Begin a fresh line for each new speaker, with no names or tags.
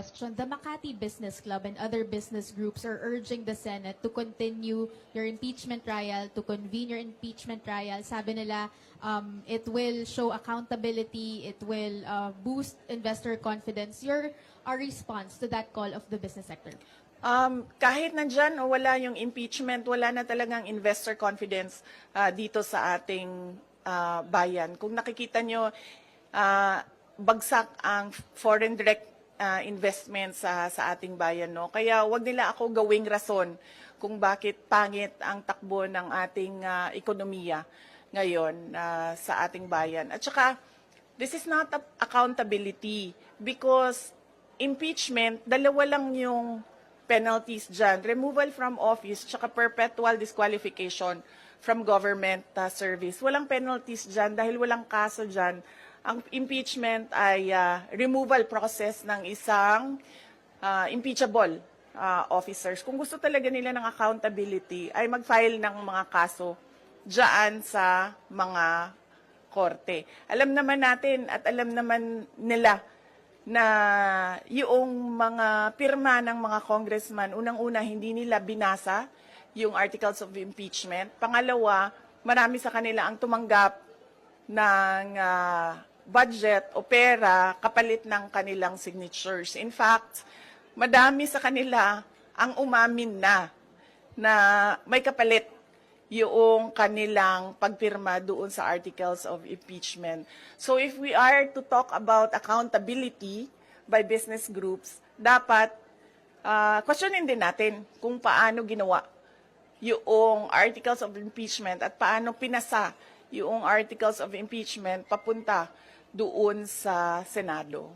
question, the Makati Business Club and other business groups are urging the Senate to continue your impeachment trial, to convene your impeachment trial. Sabi nila, it will show accountability, it will boost investor confidence. Your response to that call of the business sector?
Kahit nandyan o wala yung impeachment, wala na talagang investor confidence dito sa ating bayan. Kung nakikita nyo, bagsak ang foreign direct investment sa ating bayan. No? Kaya wag nila ako gawing rason kung bakit pangit ang takbo ng ating ekonomiya ngayon sa ating bayan. At saka, this is not accountability because impeachment, dalawa lang yung penalties dyan. Removal from office, tsaka perpetual disqualification from government service. Walang penalties dyan dahil walang kaso dyan. Ang impeachment ay removal process ng isang impeachable officers. Kung gusto talaga nila ng accountability, ay mag-file ng mga kaso dyan sa mga korte. Alam naman natin at alam naman nila na yung mga pirma ng mga congressman, unang-una, hindi nila binasa yung articles of impeachment. Pangalawa, marami sa kanila ang tumanggap ng budget o pera kapalit ng kanilang signatures. In fact, madami sa kanila ang umamin na may kapalit yung kanilang pagpirma doon sa articles of impeachment. So if we are to talk about accountability by business groups, dapat questionin din natin kung paano ginawa yung articles of impeachment at paano pinasa yung articles of impeachment papunta doon sa Senado.